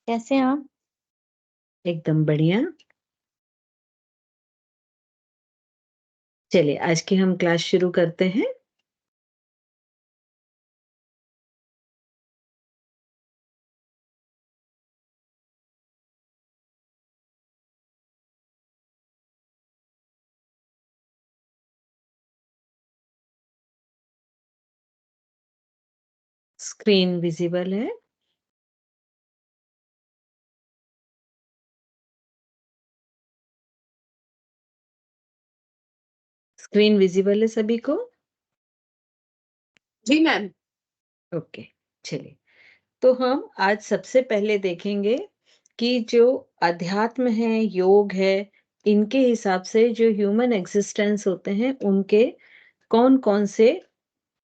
कैसे हैं आप? एकदम बढ़िया। चलिए आज की हम क्लास शुरू करते हैं। स्क्रीन विजिबल है? स्क्रीन विजिबल है सभी को? जी मैम। ओके। चलिए, तो हम आज सबसे पहले देखेंगे कि जो अध्यात्म है, योग है, इनके हिसाब से जो ह्यूमन एग्जिस्टेंस होते हैं, उनके कौन-कौन से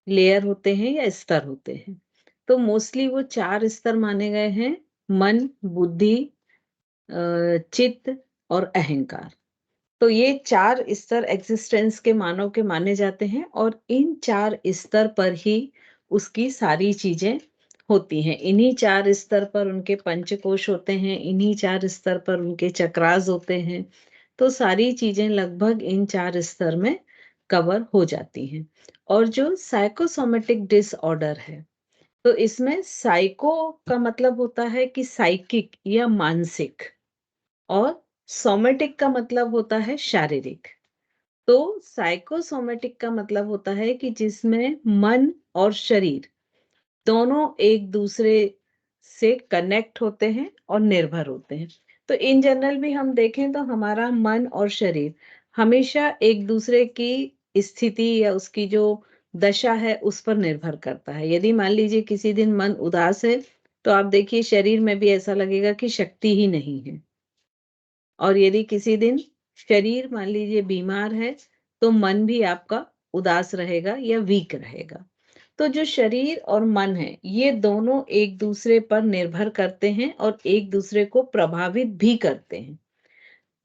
लेयर होते हैं या स्तर होते हैं। तो मोस्टली वो 4 स्तर माने गए हैं: मन, बुद्धि, चित्त और अहंकार। तो ये 4 स्तर एग्जिस्टेंस के मानव के माने जाते हैं और इन 4 स्तर पर ही उसकी सारी चीज़ें होती हैं। इन्हीं 4 स्तर पर उनके पंचकोश होते हैं, इन्हीं 4 स्तर पर उनके चक्रास होते हैं। तो सारी चीज़ें लगभग इन 4 स्तर में कवर हो जाती हैं। और जो साइकोसोमेटिक डिसऑर्डर है, तो इसमें साइको का मतलब होता है कि साइकिक या मानसिक, और सोमेटिक का मतलब होता है शारीरिक। तो साइकोसोमेटिक का मतलब होता है कि जिसमें मन और शरीर दोनों एक दूसरे से कनेक्ट होते हैं और निर्भर होते हैं। तो इन जनरल भी हम देखें तो हमारा मन और शरीर हमेशा एक दूसरे की स्थिति या उसकी जो दशा है उस पर निर्भर करता है। यदि मान लीजिए किसी दिन मन उदास है, तो आप देखिए शरीर में भी ऐसा लगेगा कि शक्ति ही नहीं है। और यदि किसी दिन शरीर मान लीजिए बीमार है, तो मन भी आपका उदास रहेगा या वीक रहेगा। तो जो शरीर और मन है, ये दोनों एक दूसरे पर निर्भर करते हैं और एक दूसरे को प्रभावित भी करते हैं।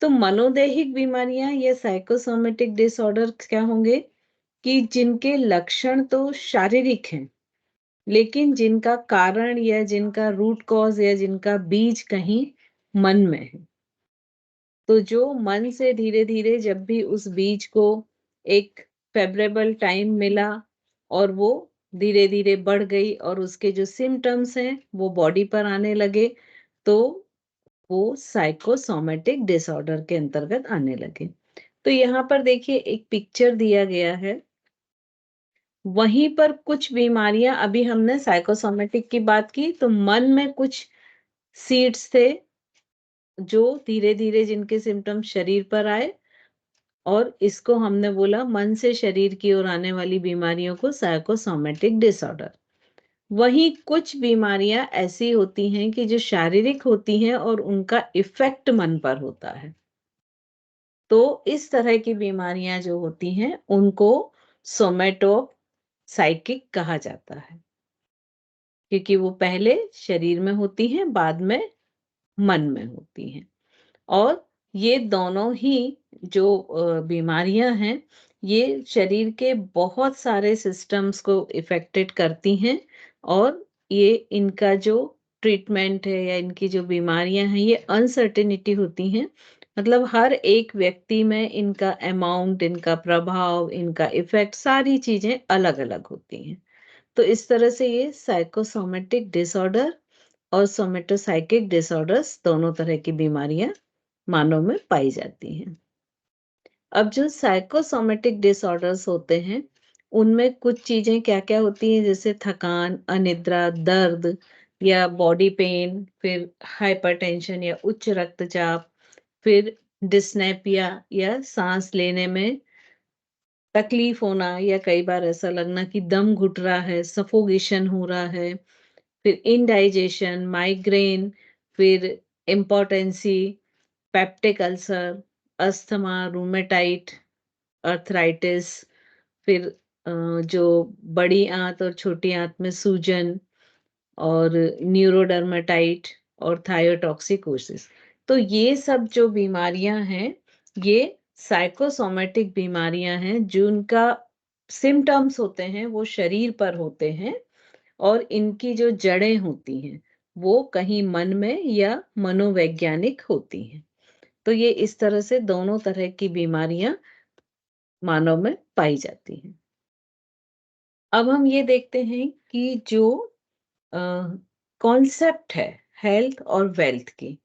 तो मनोदैहिक बीमारियां या साइकोसोमेटिक डिसऑर्डर क्या होंगे कि जिनके लक्षण तो शारीरिक हैं, लेकिन जिनका कारण या जिनका रूट कॉज या जिनका बीज कहीं मन में है। तो जो मन से धीरे-धीरे जब भी उस बीज को एक फेवरेबल टाइम मिला और वो धीरे-धीरे बढ़ गई और उसके जो सिम्पटम्स हैं वो बॉडी पर आने लगे, तो वो साइकोसोमेटिक डिसऑर्डर के अंतर्गत आने लगे। तो यहाँ पर देखिए एक पिक्चर दिया गया है। वहीं पर कुछ बीमारियां, अभी हमने साइकोसोमेटिक की बात की, तो मन में कुछ सीड्स थे जो धीरे-धीरे जिनके सिम्पटम्स शरीर पर आए, और इसको हमने बोला मन से शरीर की ओर आने वाली बीमारियों को साइकोसोमेटिक डिसऑर्डर। वहीं कुछ बीमारियां ऐसी होती हैं कि जो शारीरिक होती हैं और उनका इफेक्ट मन पर होता है। तो इस तरह की बीमारियां जो होती हैं उनको सोमेटो साइकिक कहा जाता है, क्योंकि वो पहले शरीर में होती हैं, बाद में मन में होती हैं। और ये दोनों ही जो बीमारियां हैं, ये शरीर के बहुत सारे सिस्टम्स को इफेक्टेड करती हैं, और ये इनका जो ट्रीटमेंट है या इनकी जो बीमारियां हैं, ये अनसर्टेनिटी होती हैं। मतलब हर एक व्यक्ति में इनका अमाउंट, इनका प्रभाव, इनका इफेक्ट, सारी चीजें अलग अलग होती हैं। तो इस तरह से ये साइकोसोमेटिक डिसऑर्डर और सोमेटोसाइकिक डिसऑर्डर्स दोनों तरह की बीमारियां मानव में पाई जाती हैं। अब जो साइकोसोमेटिक डिसऑर्डर्स होते हैं, उनमें कुछ चीजें क्या-क्या होती हैं, जैसे थकान, अनिद्रा, दर्द या बॉडी पेन, फिर हाइपरटेंशन या उच्च रक्तचाप, फिर डिस्नेपिया या सांस लेने में तकलीफ होना, या कई बार ऐसा लगना कि दम घुट रहा है, सफोकेशन हो रहा है, फिर इंडाइजेशन, माइग्रेन, फिर impotency, peptic ulcer, asthma, rheumatoid, arthritis, फिर जो बड़ी आंत और छोटी आंत में सूजन, और न्यूरोडर्मेटाइट और थायोटॉक्सिकोसिस। तो ये सब जो बीमारियां हैं, ये साइकोसोमेटिक बीमारियां हैं, जिनका सिम्टम्स होते हैं वो शरीर पर होते हैं, और इनकी जो जड़ें होती हैं वो कहीं मन में या मनोवैज्ञानिक होती हैं। तो ये इस तरह से दोनों तरह की बीमारियां मानव में पाई जाती हैं। अब हम ये देखते हैं कि जो कॉन्सेप्ट है हेल्थ और वेल्थ की,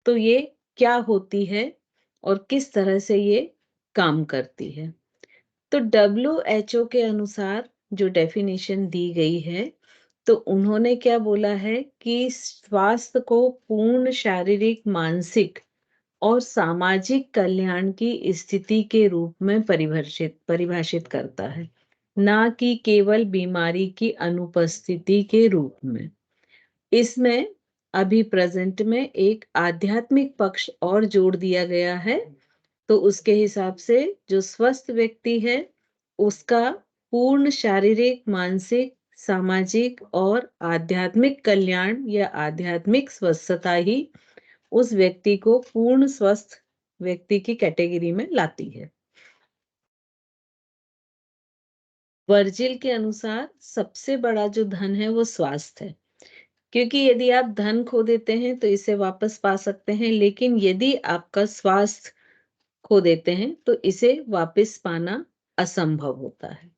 तो ये क्या होती है और किस तरह से ये काम करती है। तो डब्ल्यूएचओ के अनुसार जो डेफिनेशन दी गई है, तो उन्होंने क्या बोला है कि स्वास्थ्य को पूर्ण शारीरिक, मानसिक और सामाजिक कल्याण की स्थिति के रूप में परिभाषित परिभाषित करता है, ना कि केवल बीमारी की अनुपस्थिति के रूप में। इसमें अभी प्रेजेंट में एक आध्यात्मिक पक्ष और जोड़ दिया गया है। तो उसके हिसाब से जो स्वस्थ व्यक्ति है, उसका पूर्ण शारीरिक, मानसिक, सामाजिक और आध्यात्मिक कल्याण या आध्यात्मिक स्वस्थता ही उस व्यक्ति को पूर्ण स्वस्थ व्यक्ति की कैटेगरी में लाती है। वर्जिल के अनुसार सबसे बड़ा जो धन है वो स्वास्थ्य है, क्योंकि यदि आप धन खो देते हैं तो इसे वापस पा सकते हैं, लेकिन यदि आपका स्वास्थ्य खो देते हैं तो इसे वापस पाना असंभव होता है।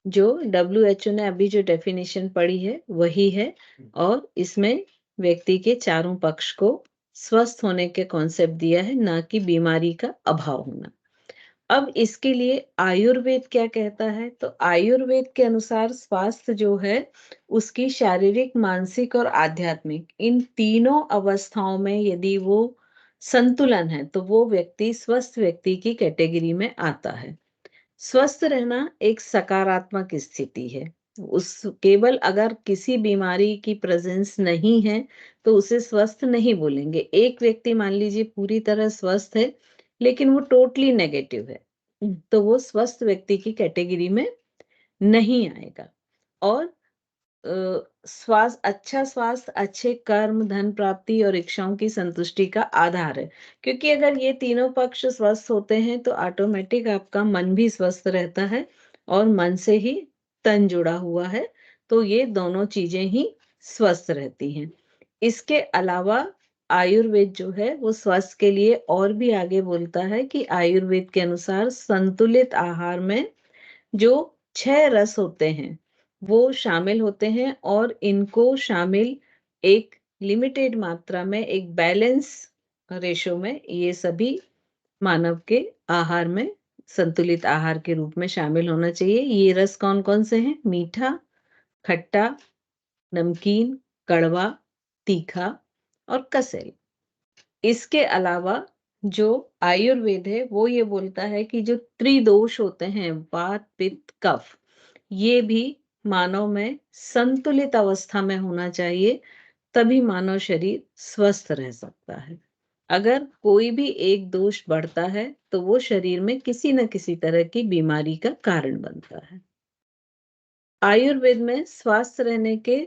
जो डब्ल्यूएचओ ने अभी जो डेफिनेशन पढ़ी है वही है, और इसमें व्यक्ति के चारों पक्ष को स्वस्थ होने के कॉन्सेप्ट दिया है, ना कि बीमारी का अभाव होना। अब इसके लिए आयुर्वेद क्या कहता है, तो आयुर्वेद के अनुसार स्वास्थ्य जो है उसकी शारीरिक, मानसिक और आध्यात्मिक इन तीनों अवस्थाओं में यदि वो संतुलन है तो वो व्यक्ति स्वस्थ व्यक्ति की कैटेगरी में आता है। स्वस्थ रहना एक सकारात्मक स्थिति है। उस केवल अगर किसी बीमारी की प्रेजेंस नहीं है तो उसे स्वस्थ नहीं बोलेंगे। एक व्यक्ति मान लीजिए पूरी तरह स्वस्थ है लेकिन वो टोटली नेगेटिव है, तो वो स्वस्थ व्यक्ति की कैटेगरी में नहीं आएगा। और अच्छा स्वास्थ्य अच्छे कर्म, धन प्राप्ति और इच्छाओं की संतुष्टि का आधार है, क्योंकि अगर ये तीनों पक्ष स्वस्थ होते हैं तो ऑटोमेटिक आपका मन भी स्वस्थ रहता है और मन से ही तन जुड़ा हुआ है, तो ये दोनों चीजें ही स्वस्थ रहती हैं। इसके अलावा आयुर्वेद जो है वो स्वास्थ्य के लिए और भी आगे बोलता है कि आयुर्वेद के अनुसार संतुलित आहार में जो 6 रस होते हैं, वो शामिल होते हैं, और इनको शामिल एक लिमिटेड मात्रा में, एक बैलेंस रेशो में ये सभी मानव के आहार में संतुलित आहार के रूप में शामिल होना चाहिए। ये रस कौन-कौन से हैं? मीठा, खट्टा, नमकीन, कड़वा, तीखा और कसेल। इसके अलावा जो आयुर्वेद है वो ये बोलता है कि जो त्रिदोष होते हैं, वात, पित्त, कफ, ये भी मानव में संतुलित अवस्था में होना चाहिए, तभी मानव शरीर स्वस्थ रह सकता है। अगर कोई भी एक दोष बढ़ता है तो वो शरीर में किसी न किसी तरह की बीमारी का कारण बनता है। आयुर्वेद में स्वस्थ रहने के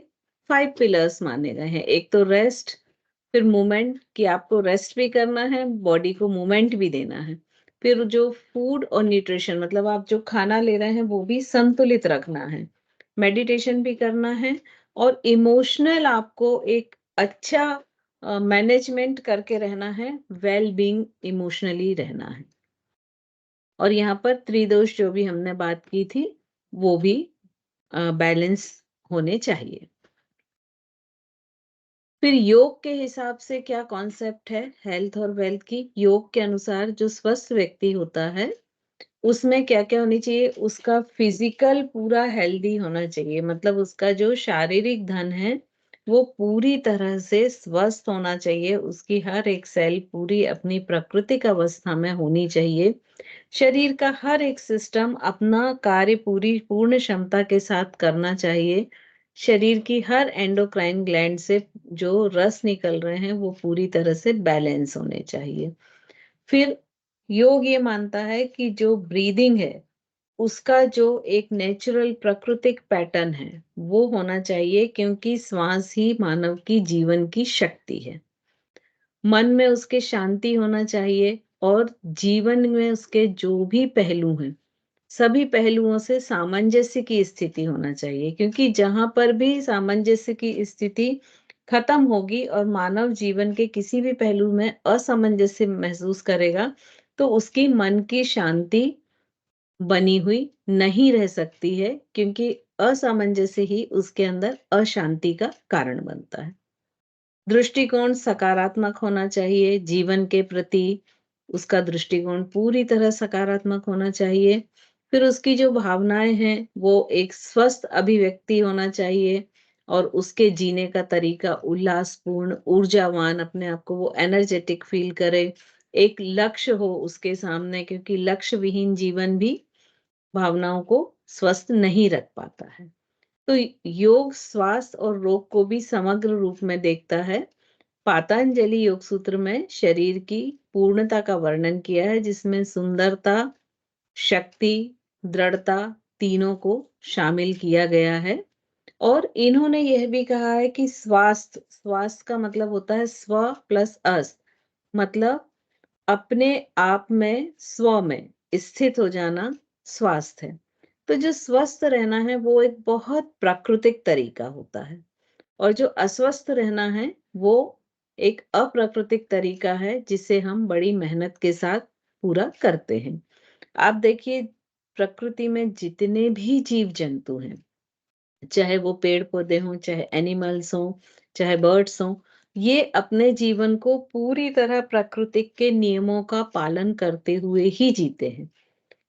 5 पिलर्स माने गए हैं। एक तो रेस्ट, फिर मूवमेंट कि आपको रेस्ट भी करना है, बॉडी को मूवमेंट भी देना है। फिर जो फूड और न्यूट्रिशन, मतलब आप जो खाना ले रहे हैं वो भी संतुलित रखना है। मेडिटेशन भी करना है, और इमोशनल आपको एक अच्छा मैनेजमेंट करके रहना है, वेल बीइंग इमोशनली रहना है। और यहाँ पर त्रिदोष जो भी हमने बात की थी वो भी बैलेंस होने चाहिए। फिर योग के हिसाब से क्या कॉन्सेप्ट है हेल्थ और वेल्थ की? योग के अनुसार जो स्वस्थ व्यक्ति होता है उसमें क्या-क्या होनी चाहिए? उसका फिजिकल पूरा हेल्दी होना चाहिए, मतलब उसका जो शारीरिक धन है वो पूरी तरह से स्वस्थ होना चाहिए। उसकी हर एक सेल पूरी अपनी प्राकृतिक अवस्था में होनी चाहिए। शरीर का हर एक सिस्टम अपना कार्य पूरी पूर्ण क्षमता के साथ करना चाहिए। शरीर की हर एंडोक्राइन ग्लैंड से जो रस निकल रहे हैं वो पूरी तरह से बैलेंस होने चाहिए। फिर योग ये मानता है कि जो ब्रीदिंग है उसका जो एक नेचुरल प्राकृतिक पैटर्न है वो होना चाहिए, क्योंकि श्वास ही मानव की जीवन की शक्ति है। मन में उसके शांति होना चाहिए, और जीवन में उसके जो भी पहलू हैं सभी पहलुओं से सामंजस्य की स्थिति होना चाहिए, क्योंकि जहाँ पर भी सामंजस्य की स्थिति खत्म होगी और मानव जीवन के किसी भी पहलू में असमंजस्य महसूस करेगा, तो उसकी मन की शांति बनी हुई नहीं रह सकती है, क्योंकि असामंजस्य ही उसके अंदर अशांति का कारण बनता है। दृष्टिकोण सकारात्मक होना चाहिए, जीवन के प्रति उसका दृष्टिकोण पूरी तरह सकारात्मक होना चाहिए। फिर उसकी जो भावनाएँ हैं, वो एक स्वस्थ अभिव्यक्ति होना चाहिए और उसके जीने का तरीका उल्लासपूर्ण, ऊर्जावान, अपने आप को वो एनर्जेटिक फ़ील करे। एक लक्ष्य हो उसके सामने, क्योंकि लक्ष्य विहीन जीवन भी भावनाओं को स्वस्थ नहीं रख पाता है। तो योग स्वास्थ्य और रोग को भी समग्र रूप में देखता है। पातंजलि योग सूत्र में शरीर की पूर्णता का वर्णन किया है, जिसमें सुंदरता, शक्ति, दृढ़ता तीनों को शामिल किया गया है। और इन्होंने यह भी कहा है कि स्वास्थ्य स्वास्थ्य का मतलब होता है स्व प्लस अस, मतलब अपने आप में, स्व में स्थित हो जाना स्वास्थ्य है। तो जो स्वस्थ रहना है वो एक बहुत प्राकृतिक तरीका होता है, और जो अस्वस्थ रहना है वो एक अप्राकृतिक तरीका है, जिसे हम बड़ी मेहनत के साथ पूरा करते हैं। आप देखिए, प्रकृति में जितने भी जीव जंतु हैं, चाहे वो पेड़-पौधे हों, चाहे एनिमल्स हों, चाहे बर्ड्स हों, ये अपने जीवन को पूरी तरह प्राकृतिक के नियमों का पालन करते हुए ही जीते हैं।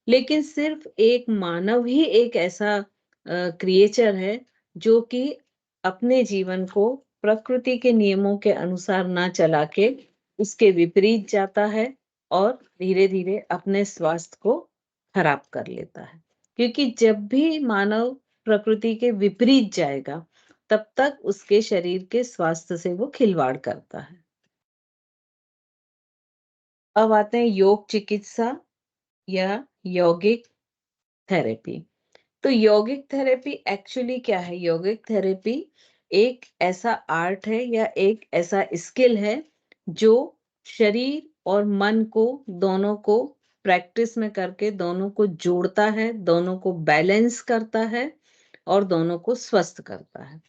लेकिन सिर्फ एक मानव ही एक ऐसा क्रिएचर है जो कि अपने जीवन को प्रकृति के नियमों के अनुसार ना चला के उसके विपरीत जाता है और धीरे-धीरे अपने स्वास्थ्य को खराब कर लेता है। क्योंकि जब भी मानव प्रकृति के विपरीत जाएगा, तब तक उसके शरीर के स्वास्थ्य से वो खिलवाड़ करता है। अब आते हैं योग चिकित्सा या यौगिक थेरेपी। तो यौगिक थेरेपी एक्चुअली क्या है? यौगिक थेरेपी एक ऐसा आर्ट है या एक ऐसा स्किल है जो शरीर और मन को, दोनों को प्रैक्टिस में करके दोनों को जोड़ता है, दोनों को बैलेंस करता है और दोनों को स्वस्थ करता है।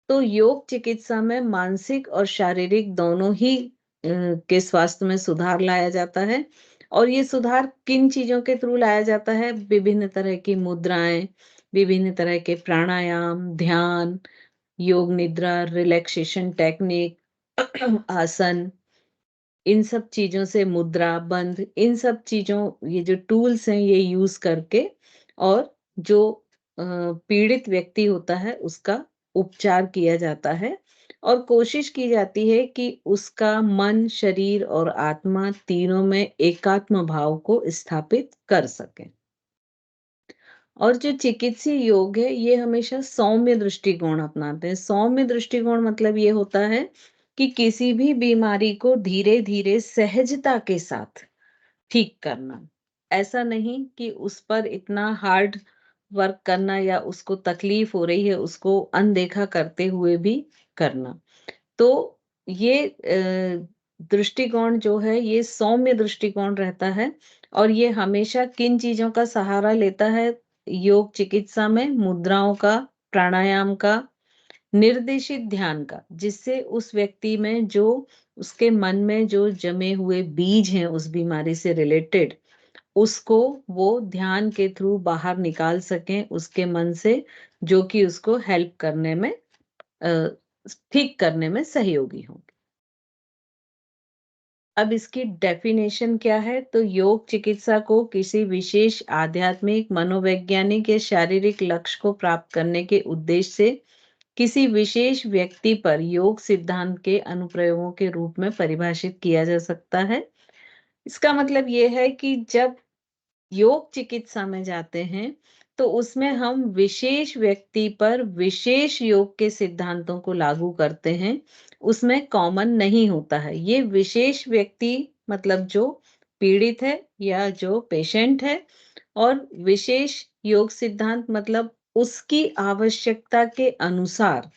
तो योग चिकित्सा में मानसिक और शारीरिक दोनों ही के स्वास्थ्य में सुधार लाया जाता है। और ये सुधार किन चीजों के थ्रू लाया जाता है? विभिन्न तरह की मुद्राएं, विभिन्न तरह के प्राणायाम, ध्यान, योग निद्रा, रिलैक्सेशन टेक्निक, आसन, इन सब चीजों से, मुद्रा बंध, इन सब चीजों, ये जो टूल्स हैं ये यूज करके, और जो पीड़ित व्यक्ति होता है उसका उपचार किया जाता है, और कोशिश की जाती है कि उसका मन, शरीर और आत्मा तीनों में एकात्म भाव को स्थापित कर सके। और जो चिकित्सीय योग है, ये हमेशा सौम्य दृष्टिकोण अपनाते हैं। सौम्य दृष्टिकोण मतलब ये होता है कि किसी भी बीमारी को धीरे-धीरे सहजता के साथ ठीक करना। ऐसा नहीं कि उस पर इतना हार्ड वर्क करना या उसको तकलीफ हो रही है, उसको अनदेखा करते हुए भी करना। तो ये दृष्टिकोण जो है, ये सौम्य दृष्टिकोण रहता है, और ये हमेशा किन चीज़ों का सहारा लेता है योग चिकित्सा में? मुद्राओं का, प्राणायाम का, निर्देशित ध्यान का, जिससे उस व्यक्ति में जो, उसके मन में जो जमे हुए बीज हैं उस बीमारी से रिलेटेड, उसको वो ध्यान के थ्रू बाहर निकाल सकें उसके मन से, जो कि उसको हेल्प करने में, अ, ठीक करने में सहयोगी हों। अब इसकी डेफिनेशन क्या है? तो योग चिकित्सा को किसी विशेष आध्यात्मिक, मनोवैज्ञानिक या शारीरिक लक्ष्य को प्राप्त करने के उद्देश्य से किसी विशेष व्यक्ति पर योग सिद्धांत के अनुप्रयोगों के रूप में परिभाषित किया जा सकता है। इसका मतलब ये है कि जब योग चिकित्सा में जाते हैं, तो उसमें हम विशेष व्यक्ति पर विशेष योग के सिद्धांतों को लागू करते हैं, उसमें कॉमन नहीं होता है। ये विशेष व्यक्ति मतलब जो पीड़ित है या जो पेशेंट है, और विशेष योग सिद्धांत मतलब उसकी आवश्यकता के अनुसार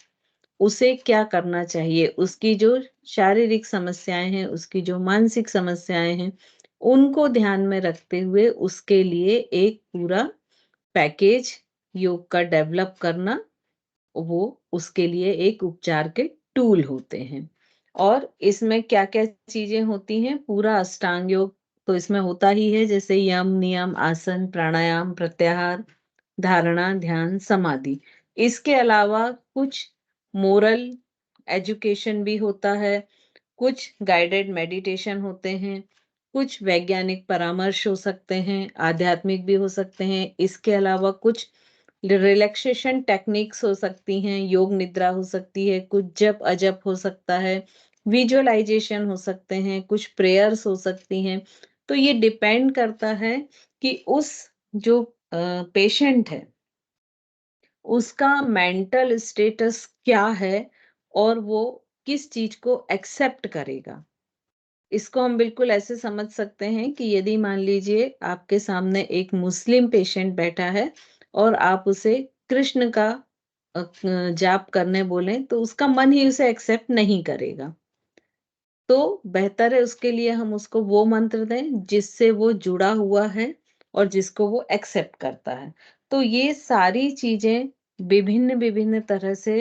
उसे क्या करना चाहिए, उसकी जो शारीरिक समस्याएँ हैं, उसकी जो मानसिक समस्याएँ हैं, उनको ध्यान में रखते हुए उसके लिए एक पूरा पैकेज योग का डेवलप करना, वो उसके लिए एक उपचार के टूल होते हैं। और इसमें क्या-क्या चीज़ें होती हैं, पूरा अष्टांग योग तो इसमें होता ही है, जैसे यम, नियम, आसन, प्राणायाम, प्रत्याहार, धारणा, ध्यान, समाधि। इसके अलावा कुछ मोरल एजुकेशन भी होता है, कुछ गाइडेड मेडिटेशन होते हैं, कुछ वैज्ञानिक परामर्श हो सकते हैं, आध्यात्मिक भी हो सकते हैं। इसके अलावा कुछ रिलैक्सेशन टेक्निक्स हो सकती हैं, योग निद्रा हो सकती है, कुछ जप-अजप हो सकता है, विजुअलाइजेशन हो सकते हैं, कुछ प्रेयर्स हो सकती हैं। तो ये डिपेंड करता है कि उस जो पेशेंट है, उसका मेंटल स्टेटस क्या है और वो किस चीज़ को एक्सेप्ट करेगा। इसको हम बिल्कुल ऐसे समझ सकते हैं कि यदि मान लीजिए आपके सामने एक मुस्लिम पेशेंट बैठा है और आप उसे कृष्ण का जाप करने बोलें, तो उसका मन ही उसे एक्सेप्ट नहीं करेगा। तो बेहतर है उसके लिए हम उसको वो मंत्र दें जिससे वो जुड़ा हुआ है और जिसको वो एक्सेप्ट करता है। तो ये सारी चीज़ें विभिन्न-विभिन्न तरह से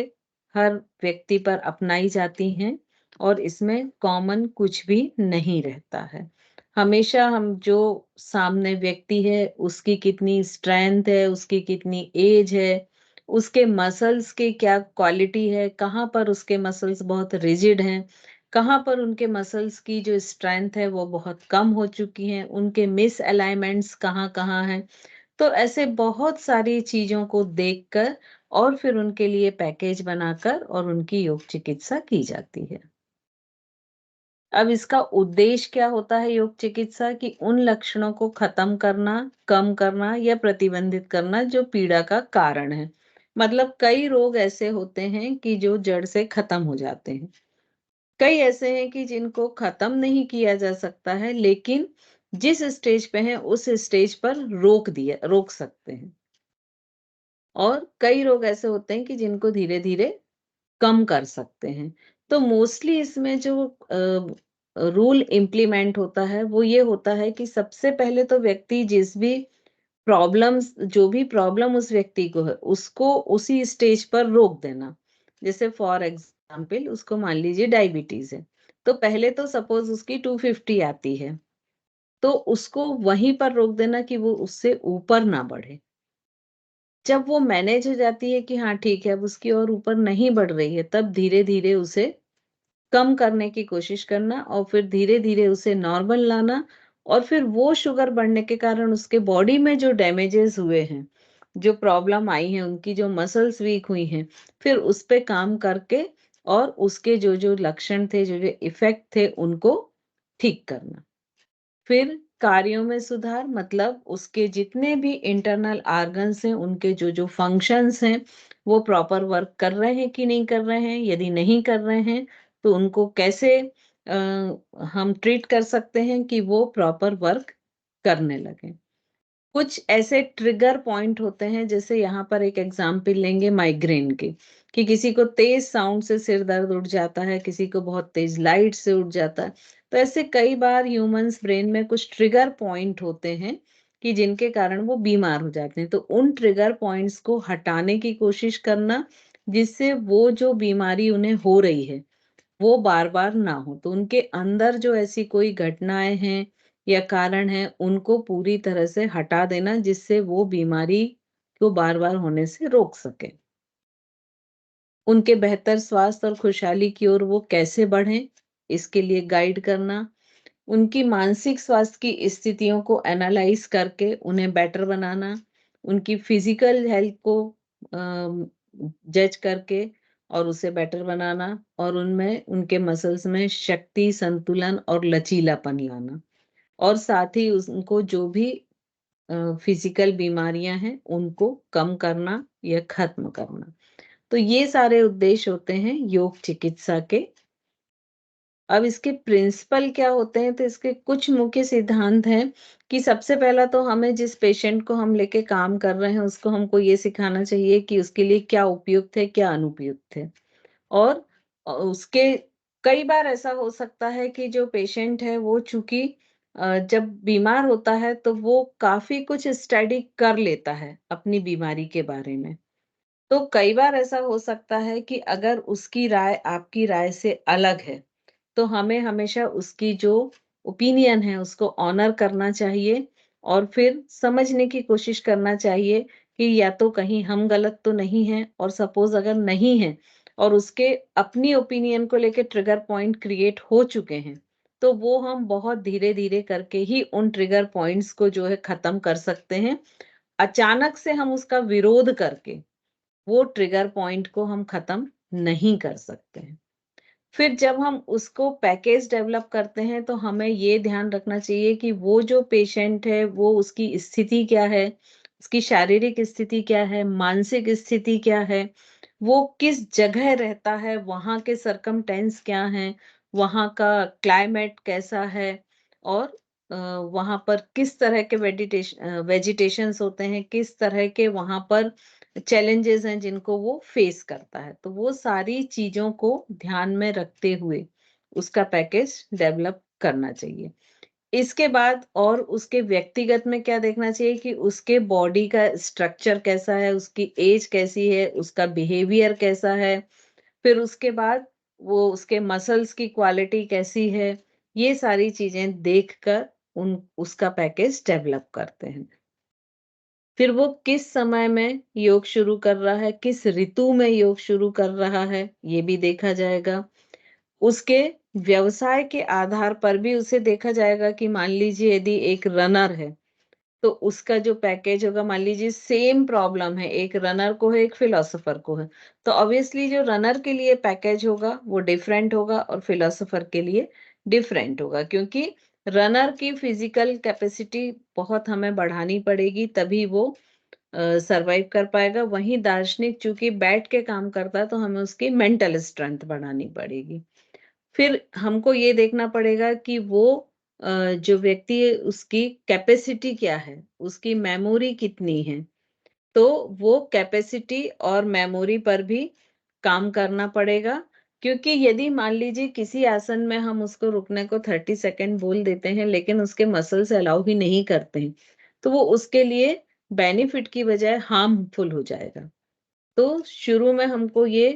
हर व्यक्ति पर अपनाई जाती हैं और इसमें कॉमन कुछ भी नहीं रहता है। हमेशा हम जो सामने व्यक्ति है, उसकी कितनी स्ट्रेंथ है, उसकी कितनी एज है, उसके मसल्स की क्या क्वालिटी है, कहाँ पर उसके मसल्स बहुत रिजिड हैं, कहाँ पर उनके मसल्स की जो स्ट्रेंथ है वो बहुत कम हो चुकी है, उनके मिसअलाइनमेंट्स कहाँ-कहाँ हैं। तो ऐसे बहुत सारी चीज़ों को देखकर और फिर उनके लिए पैकेज बनाकर और उनकी योग चिकित्सा की जाती है। अब इसका उद्देश्य क्या होता है योग चिकित्सा की, उन लक्षणों को खत्म करना, कम करना या प्रतिबंधित करना जो पीड़ा का कारण है। मतलब कई रोग ऐसे होते हैं कि जो जड़ से खत्म हो जाते हैं। कई ऐसे हैं कि जिनको खत्म नहीं किया जा सकता है, लेकिन जिस स्टेज पे हैं उस स्टेज पर रोक सकते हैं। और कई रोग ऐसे होते हैं कि जिनको धीरे-धीरे कम कर सकते हैं। तो मोस्टली इसमें जो रूल इम्प्लीमेंट होता है वो ये होता है कि सबसे पहले तो व्यक्ति जिस भी जो भी प्रॉब्लम उस व्यक्ति को है, उसको उसी स्टेज पर रोक देना। जैसे फॉर एग्ज़ाम्पल उसको मान लीजिए डायबिटीज़ है, तो पहले तो सपोज़ उसकी 250 आती है, तो उसको वहीं पर रोक देना कि वो उससे ऊपर ना बढ़े। जब वो मैनेज हो जाती है कि हाँ ठीक है, अब उसकी और ऊपर नहीं बढ़ रही है, तब धीरे-धीरे उसे कम करने की कोशिश करना और फिर धीरे-धीरे उसे नॉर्मल लाना और फिर वो शुगर बढ़ने के कारण उसके बॉडी में जो डैमेजेज़ हुए हैं, जो प्रॉब्लम आई है, उनकी जो मसल्स वीक हुई हैं, फिर उस पे काम करके और उसके जो-जो लक्षण थे, जो-जो इफ़ेक्ट थे, उनको ठीक करना। फिर कार्यों में सुधार मतलब उसके जितने भी इंटरनल ऑर्गन्स हैं, उनके जो-जो फंक्शंस हैं, वो प्रॉपर वर्क कर रहे हैं कि नहीं कर रहे हैं? यदि नहीं कर रहे हैं, तो उनको कैसे हम ट्रीट कर सकते हैं कि वो प्रॉपर वर्क करने लगें। कुछ ऐसे ट्रिगर पॉइंट होते हैं जैसे यहाँ पर एक एग्जांपल लेंगे माइग्रेन के कि किसी को तेज साउंड से सिर दर्द उठ जाता है, किसी को बहुत तेज लाइट से उठ जाता है। तो ऐसे कई बार ह्यूमंस ब्रेन में कुछ ट्रिगर पॉइंट होते हैं कि जिनके कारण वो बीमार हो जाते हैं। तो उन ट्रिगर पॉइंट्स को हटाने की कोशिश करना जिससे वो जो बीमारी उन्हें हो रही है वो बार-बार ना हो। तो उनके अंदर जो ऐसी कोई घटनाएँ हैं या कारण हैं, उनको पूरी तरह से हटा देना जिससे वो बीमारी को बार-बार होने से रोक सकें। उनके बेहतर स्वास्थ्य और खुशहाली की ओर वो कैसे बढ़ें, इसके लिए गाइड करना। उनकी मानसिक स्वास्थ्य की स्थितियों को एनालाइज़ करके उन्हें बेटर बनाना। उनकी फिज़िकल हेल्थ को अ, जज करके और उसे बेटर बनाना और उनमें उनके मसल्स में शक्ति, संतुलन और लचीलापन लाना। और साथ ही उनको जो भी फिज़िकल बीमारियाँ हैं, उनको कम करना या ख़त्म करना। तो ये सारे उद्देश्य होते हैं योग चिकित्सा के। अब इसके प्रिंसिपल क्या होते हैं, तो इसके कुछ मुख्य सिद्धांत हैं कि सबसे पहला तो हमें जिस पेशेंट को हम लेके काम कर रहे हैं, उसको हमको ये सिखाना चाहिए कि उसके लिए क्या उपयुक्त है, क्या अनुपयुक्त है। और उसके कई बार ऐसा हो सकता है कि जो पेशेंट है वो चूँकि जब बीमार होता है तो वो काफ़ी कुछ स्टडी कर लेता है अपनी बीमारी के बारे में। तो कई बार ऐसा हो सकता है कि अगर उसकी राय आपकी राय से अलग है, तो हमें हमेशा उसकी जो ओपिनियन है उसको ऑनर करना चाहिए और फिर समझने की कोशिश करना चाहिए कि या तो कहीं हम गलत तो नहीं हैं, और सपोज़ अगर नहीं हैं और उसके अपनी ओपिनियन को लेके ट्रिगर पॉइंट क्रिएट हो चुके हैं, तो वो हम बहुत धीरे-धीरे करके ही उन ट्रिगर पॉइंट्स को जो है ख़त्म कर सकते हैं। अचानक से हम उसका विरोध करके वो ट्रिगर पॉइंट को हम खत्म नहीं कर सकते हैं। फिर जब हम उसको पैकेज डेवलप करते हैं तो हमें ये ध्यान रखना चाहिए कि वो जो पेशेंट है वो उसकी स्थिति क्या है, उसकी शारीरिक स्थिति क्या है, मानसिक स्थिति क्या है, वो किस जगह रहता है, वहाँ के सर्कमटेंस क्या हैं, वहाँ का क्लाइमेट कैसा है और वहाँ पर किस तरह के वेजिटेशंस होते हैं, किस तरह के वहाँ पर चैलेंजेस हैं जिनको वो फेस करता है। तो वो सारी चीज़ों को ध्यान में रखते हुए उसका पैकेज डेवलप करना चाहिए। इसके बाद और उसके व्यक्तिगत में क्या देखना चाहिए कि उसके बॉडी का स्ट्रक्चर कैसा है, उसकी एज कैसी है, उसका बिहेवियर कैसा है, फिर उसके बाद वो उसके मसल्स की क्वालिटी कैसी है, ये सारी चीज़ें देखकर उन उसका पैकेज डेवलप करते हैं। फिर वो किस समय में योग शुरू कर रहा है, किस ऋतु में योग शुरू कर रहा है, ये भी देखा जाएगा। उसके व्यवसाय के आधार पर भी उसे देखा जाएगा कि मान लीजिए यदि एक रनर है, तो उसका जो पैकेज होगा, मान लीजिए सेम प्रॉब्लम है, एक रनर को है, एक फिलॉसफर को है। तो ऑब्वियसली जो रनर के लिए पैकेज होगा, वो डिफरेंट होगा और फिलॉसफर के लिए डिफरेंट होगा क्योंकि रनर की फिजिकल कैपेसिटी बहुत हमें बढ़ानी पड़ेगी, तभी वो सर्वाइव कर पाएगा। वहीं दार्शनिक चूँकि बैठ के काम करता है, तो हमें उसकी मेंटल स्ट्रेंथ बढ़ानी पड़ेगी। फिर हमको ये देखना पड़ेगा कि वो जो व्यक्ति है उसकी कैपेसिटी क्या है, उसकी मेमोरी कितनी है। तो वो कैपेसिटी और मेमोरी पर भी काम करना पड़ेगा क्योंकि यदि मान लीजिए किसी आसन में हम उसको रुकने को 30 सेकंड बोल देते हैं लेकिन उसके मसल्स अलाउ ही नहीं करते हैं, तो वो उसके लिए बेनिफिट की बजाय हार्मफुल हो जाएगा। तो शुरू में हमको ये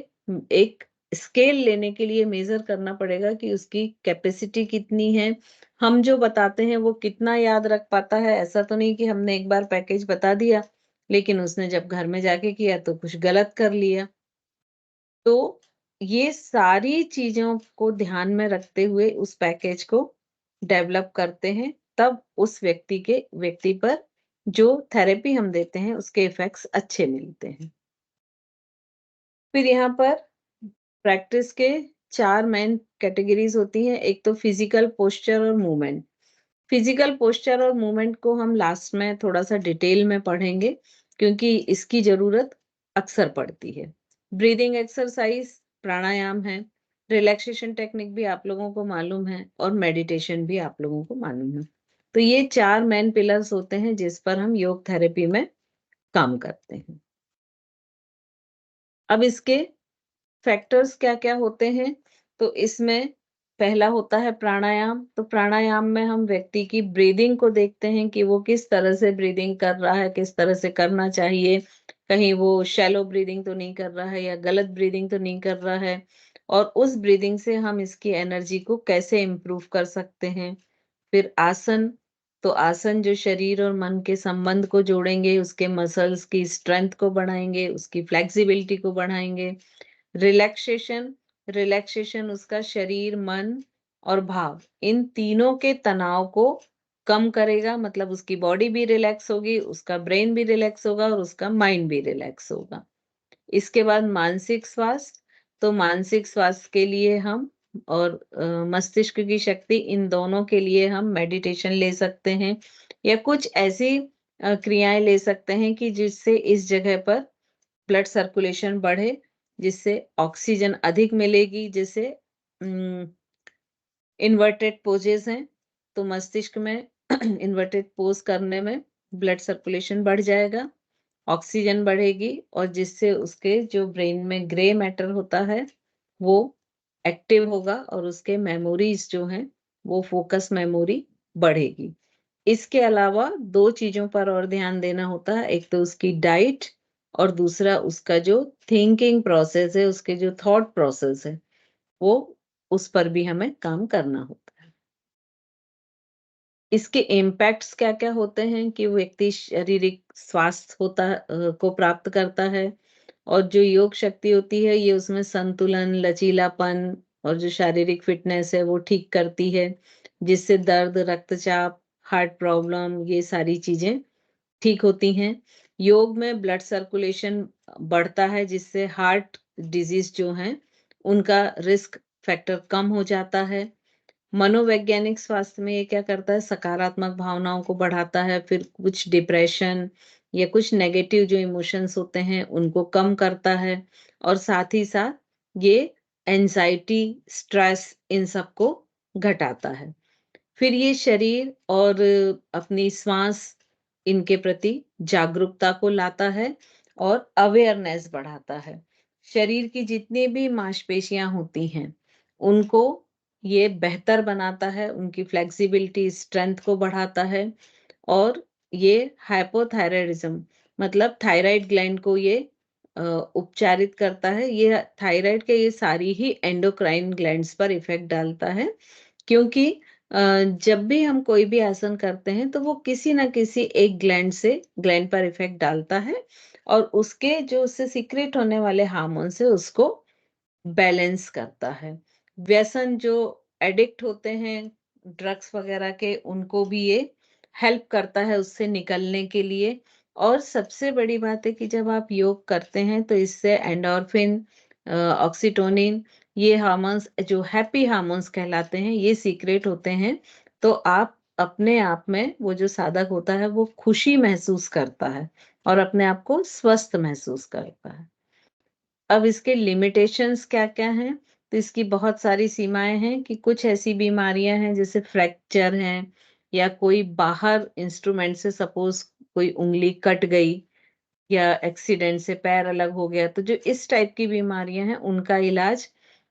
एक स्केल लेने के लिए मेज़र करना पड़ेगा कि उसकी कैपेसिटी कितनी है। हम जो बताते हैं वो कितना याद रख पाता है, ऐसा तो नहीं कि हमने एक बार पैकेज बता दिया, लेकिन उसने जब घर में जाके किया तो कुछ गलत कर लिया। तो ये सारी चीज़ों को ध्यान में रखते हुए उस पैकेज को डेवलप करते हैं, तब उस व्यक्ति पर जो थेरेपी हम देते हैं उसके इफ़ेक्ट्स अच्छे मिलते हैं। फिर यहाँ पर प्रैक्टिस के 4 मेन कैटेगरीज़ होती हैं। एक तो फिज़िकल पोस्चर और मूवमेंट। फिज़िकल पोस्चर और मूवमेंट को हम लास्ट में थोड़ा-सा डिटेल में पढ़ेंगे, क्योंकि इसकी ज़रूरत अक्सर पड़ती है। ब्रीथिंग एक्सरसाइज़, प्राणायाम है, रिलैक्सेशन टेक्निक भी आप लोगों को मालूम है और मेडिटेशन भी आप लोगों को मालूम है। तो ये 4 मेन पिलर्स होते हैं जिस पर हम योग थेरेपी में काम करते हैं। अब इसके फैक्टर्स क्या-क्या होते हैं? तो इसमें पहला होता है प्राणायाम। तो प्राणायाम में हम व्यक्ति की ब्रीदिंग को देखते हैं कि वो किस तरह से ब्रीदिंग कर रहा है, किस तरह से करना चाहिए। कहीं वो शैलो ब्रीदिंग तो नहीं कर रहा है या गलत ब्रीदिंग तो नहीं कर रहा है। और उस ब्रीदिंग से हम इसकी एनर्जी को कैसे इम्प्रूव कर सकते हैं। फिर आसन, तो आसन जो शरीर और मन के संबंध को जोड़ेंगे, उसके मसल्स की स्ट्रेंथ को बढ़ाएँगे, उसकी फ्लेक्सिबिलिटी को बढ़ाएँगे। रिलैक्सेशन, रिलैक्सेशन उसका शरीर, मन और भाव इन तीनों के तनाव को कम करेगा, मतलब उसकी बॉडी भी रिलैक्स होगी, उसका ब्रेन भी रिलैक्स होगा और उसका माइंड भी रिलैक्स होगा। इसके बाद मानसिक स्वास्थ्य, तो मानसिक स्वास्थ्य के लिए हम और मस्तिष्क की शक्ति, इन दोनों के लिए हम मेडिटेशन ले सकते हैं या कुछ ऐसी क्रियाएँ ले सकते हैं कि जिससे इस जगह पर ब्लड सर्कुलेशन बढ़े, जिससे ऑक्सीजन अधिक मिलेगी, जिससे उम, इन्वर्टेड पोजेज़ हैं, तो मस्तिष्क में इन्वर्टेड पोज़ करने में ब्लड सर्कुलेशन बढ़ जाएगा, ऑक्सीजन बढ़ेगी और जिससे उसके जो ब्रेन में ग्रे मैटर होता है, वो एक्टिव होगा और उसके मेमोरीज़ जो हैं, वो फ़ोकस मेमोरी बढ़ेगी। इसके अलावा 2 चीज़ों पर और ध्यान देना होता है, एक तो उसकी डाइट और दूसरा उसका जो थिंकिंग प्रोसेस है, उसके जो थॉट प्रोसेस है, वो उस पर भी हमें काम करना होता है। इसके इम्पैक्ट्स क्या-क्या होते हैं कि व्यक्ति शारीरिक स्वास्थ्य को प्राप्त करता है और जो योग शक्ति होती है, ये उसमें संतुलन, लचीलापन और जो शारीरिक फिटनेस है, वो ठीक करती है, जिससे दर्द, रक्तचाप, हार्ट प्रॉब्लम ये सारी चीज़ें ठीक होती हैं। योग में ब्लड सर्कुलेशन बढ़ता है, जिससे हार्ट डिज़ीज़ जो हैं, उनका रिस्क फैक्टर कम हो जाता है। मनोवैज्ञानिक स्वास्थ्य में ये क्या करता है, सकारात्मक भावनाओं को बढ़ाता है, फिर कुछ डिप्रेशन या कुछ नेगेटिव जो इमोशंस होते हैं, उनको कम करता है और साथ ही साथ ये एंग्ज़ायटी, स्ट्रेस इन सबको घटाता है। फिर ये शरीर और अपनी श्वास इनके प्रति जागरूकता को लाता है और अवेयरनेस बढ़ाता है। शरीर की जितनी भी मांसपेशियाँ होती हैं, उनको ये बेहतर बनाता है, उनकी फ्लेक्सिबिलिटी, स्ट्रेंथ को बढ़ाता है और ये हाइपोथायरायडिज़्म मतलब थायराइड ग्लैंड को ये उपचारित करता है। ये थायराइड के ये सारी ही एंडोक्राइन ग्लैंड्स पर इफ़ेक्ट डालता है क्योंकि अ, जब भी हम कोई भी आसन करते हैं तो वो किसी न किसी एक ग्लैंड पर इफ़ेक्ट डालता है और उसके जो उससे सीक्रेट होने वाले हार्मोन्स है उसको बैलेंस करता है। व्यसन जो एडिक्ट होते हैं ड्रग्स वगैरह के उनको भी ये हेल्प करता है उससे निकलने के लिए और सबसे बड़ी बात है कि जब आप योग करते हैं तो इससे एंडोर्फिन ऑक्सीटोनिन ये हार्मोन्स जो हैप्पी हार्मोन्स कहलाते हैं ये सीक्रेट होते हैं तो आप अपने आप में वो जो साधक होता है वो खुशी महसूस करता है और अपने आप को स्वस्थ महसूस करता है। अब इसके लिमिटेशंस क्या-क्या हैं? तो इसकी बहुत सारी सीमाएँ हैं कि कुछ ऐसी बीमारियाँ हैं जैसे फ्रैक्चर हैं या कोई बाहर इंस्ट्रूमेंट से सपोज़ कोई उँगली कट गई या एक्सीडेंट से पैर अलग हो गया, तो जो इस टाइप की बीमारियाँ हैं, उनका इलाज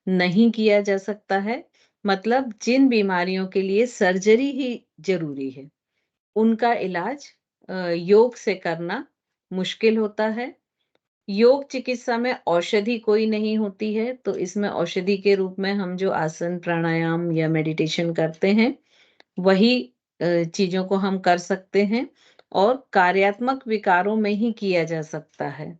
नहीं किया जा सकता है। मतलब जिन बीमारियों के लिए सर्जरी ही ज़रूरी है, उनका इलाज योग से करना मुश्किल होता है। योग चिकित्सा में औषधि कोई नहीं होती है, तो इसमें औषधि के रूप में हम जो आसन, प्राणायाम या मेडिटेशन करते हैं, वही चीज़ों को हम कर सकते हैं और कार्यात्मक विकारों में ही किया जा सकता है।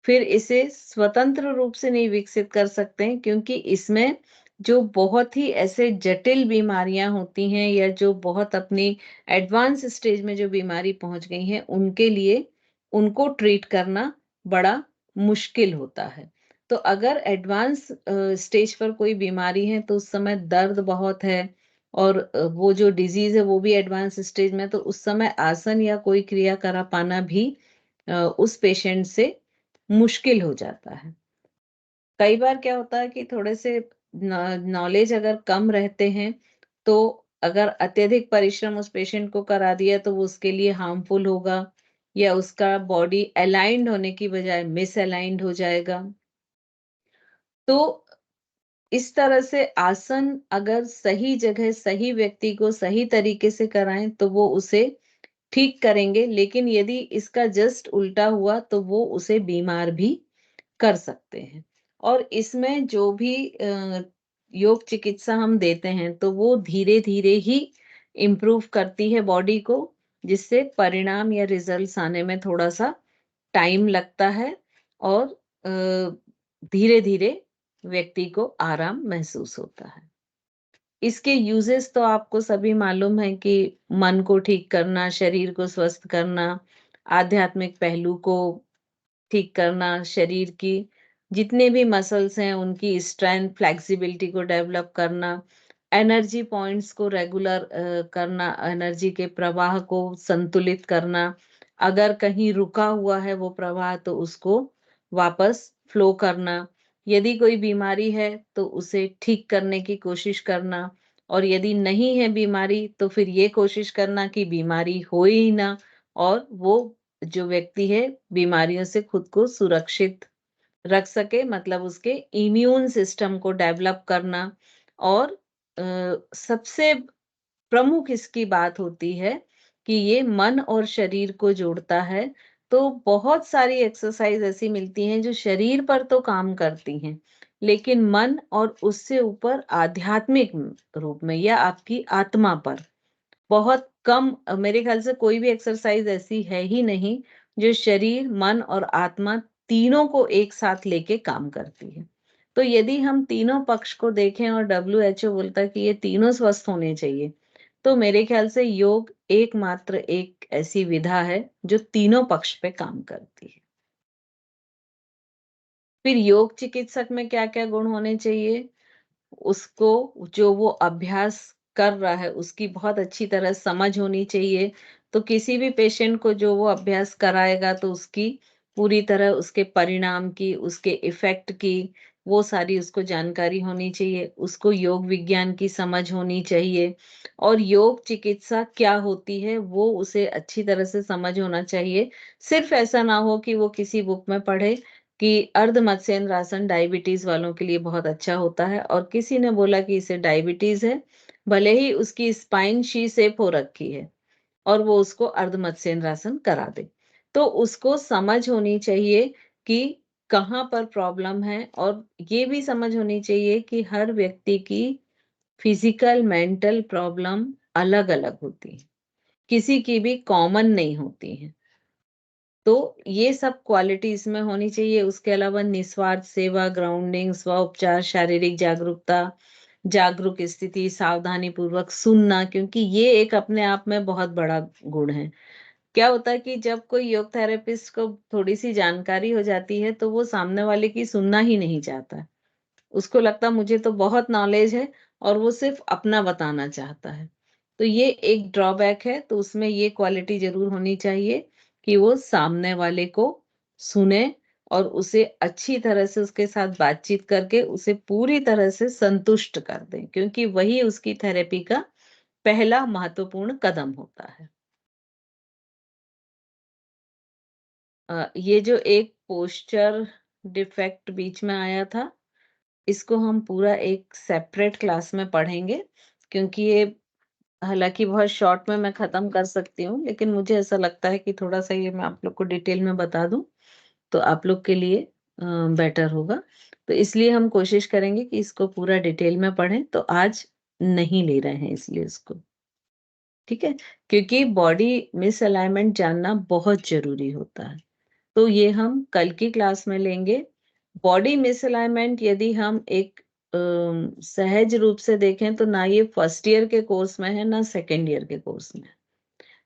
फिर इसे स्वतंत्र रूप से नहीं विकसित कर सकते हैं क्योंकि इसमें जो बहुत ही ऐसे जटिल बीमारियां होती हैं या जो बहुत अपनी एडवांस स्टेज में जो बीमारी पहुंच गई हैं उनके लिए उनको ट्रीट करना बड़ा मुश्किल होता है। तो अगर एडवांस स्टेज पर कोई बीमारी है तो उस समय दर्द बहुत है और वो जो डिजीज है वो भी एडवांस स्टेज में तो उस समय आसन या कोई क्रिया करा पाना भी उस पेशेंट से मुश्किल हो जाता है। कई बार क्या होता है कि थोड़े से नॉलेज अगर कम रहते हैं, तो अगर अत्यधिक परिश्रम उस पेशेंट को करा दिया तो वो उसके लिए हार्मफुल होगा या उसका बॉडी अलाइन्ड होने की बजाय मिसअलाइन्ड हो जाएगा। तो इस तरह से आसन अगर सही जगह, सही व्यक्ति को सही तरीके से कराएँ तो वो उसे ठीक करेंगे, लेकिन यदि इसका जस्ट उल्टा हुआ तो वो उसे बीमार भी कर सकते हैं। और इसमें जो भी योग चिकित्सा हम देते हैं, तो वो धीरे-धीरे ही इम्प्रूव करती है बॉडी को, जिससे परिणाम या रिज़ल्ट्स आने में थोड़ा-सा टाइम लगता है और धीरे-धीरे व्यक्ति को आराम महसूस होता है। इसके यूज़ेज़ तो आपको सभी मालूम है कि मन को ठीक करना, शरीर को स्वस्थ करना, आध्यात्मिक पहलू को ठीक करना, शरीर की जितने भी मसल्स हैं उनकी स्ट्रेंथ, फ्लेक्सिबिलिटी को डेवलप करना, एनर्जी पॉइंट्स को रेगुलर करना, एनर्जी के प्रवाह को संतुलित करना, अगर कहीं रुका हुआ है वो प्रवाह तो उसको वापस फ्लो करना, यदि कोई बीमारी है तो उसे ठीक करने की कोशिश करना और यदि नहीं है बीमारी तो फिर ये कोशिश करना कि बीमारी हो ही ना और वो जो व्यक्ति है बीमारियों से खुद को सुरक्षित रख सके मतलब उसके इम्यून सिस्टम को डेवलप करना और सबसे प्रमुख इसकी बात होती है कि ये मन और शरीर को जोड़ता है। तो बहुत सारी एक्सरसाइज ऐसी मिलती हैं जो शरीर पर तो काम करती हैं, लेकिन मन और उससे ऊपर आध्यात्मिक रूप में या आपकी आत्मा पर बहुत कम, मेरे ख्याल से कोई भी एक्सरसाइज ऐसी है ही नहीं जो शरीर, मन और आत्मा तीनों को एक साथ लेके काम करती है। तो यदि हम तीनों पक्ष को देखें और डब्ल्यूएचओ बोलता है कि ये तीनों स्वस्थ होने चाहिए, तो मेरे ख्याल से योग एकमात्र एक ऐसी विधा है जो तीनों पक्ष पे काम करती है। फिर योग चिकित्सक में क्या-क्या गुण होने चाहिए? उसको जो वो अभ्यास कर रहा है, उसकी बहुत अच्छी तरह समझ होनी चाहिए। तो किसी भी पेशेंट को जो वो अभ्यास कराएगा, तो उसकी पूरी तरह उसके परिणाम की, उसके इफ़ेक्ट की, वो सारी उसको जानकारी होनी चाहिए। उसको योग विज्ञान की समझ होनी चाहिए और योग चिकित्सा क्या होती है, वो उसे अच्छी तरह से समझ होना चाहिए। सिर्फ़ ऐसा ना हो कि वो किसी बुक में पढ़े कि अर्ध मत्स्येंद्रासन डायबिटीज वालों के लिए बहुत अच्छा होता है और किसी ने बोला कि इसे डायबिटीज है, भले ही उसकी स्पाइन शी शेप हो रखी है और वो उसको अर्ध मत्स्येंद्रासन करा दे। तो उसको समझ होनी चाहिए कि कहाँ पर प्रॉब्लम है और ये भी समझ होनी चाहिए कि हर व्यक्ति की फिजिकल मेंटल प्रॉब्लम अलग-अलग होती है। किसी की भी कॉमन नहीं होती है। तो ये सब क्वालिटी इसमें होनी चाहिए। उसके अलावा निस्वार्थ सेवा, ग्राउंडिंग, स्व उपचार, शारीरिक जागरूकता, जागरूक स्थिति, सावधानी पूर्वक सुनना, क्योंकि ये एक अपने आप में बहुत बड़ा गुण है। क्या होता है कि जब कोई योग थेरेपिस्ट को थोड़ी-सी जानकारी हो जाती है, तो वो सामने वाले की सुनना ही नहीं चाहता। उसको लगता मुझे तो बहुत नॉलेज है और वो सिर्फ अपना बताना चाहता है। तो ये एक ड्रॉबैक है, तो उसमें ये क्वालिटी ज़रूर होनी चाहिए कि वो सामने वाले को सुने और उसे अच्छी तरह से उसके साथ बातचीत करके उसे पूरी तरह से संतुष्ट कर दें, क्योंकि वही उसकी थेरेपी का पहला महत्वपूर्ण कदम होता है। ये जो एक पोस्चर डिफेक्ट बीच में आया था, इसको हम पूरा एक सेपरेट क्लास में पढ़ेंगे, क्योंकि ये हालाँकि बहुत शॉर्ट में मैं ख़त्म कर सकती हूँ, लेकिन मुझे ऐसा लगता है कि थोड़ा-सा ये मैं आप लोग को डिटेल में बता दूँ, तो आप लोग के लिए बेटर होगा। तो इसलिए हम कोशिश करेंगे कि इसको पूरा डिटेल में पढ़ें, तो आज नहीं ले रहे हैं इसलिए इसको, ठीक है? क्योंकि बॉडी मिसअलाइनमेंट जानना बहुत ज़रूरी होता है। तो ये हम कल की क्लास में लेंगे। बॉडी मिसअलाइनमेंट यदि हम एक सहज रूप से देखें तो ना ये फर्स्ट ईयर के कोर्स में है, ना सेकंड ईयर के कोर्स में है।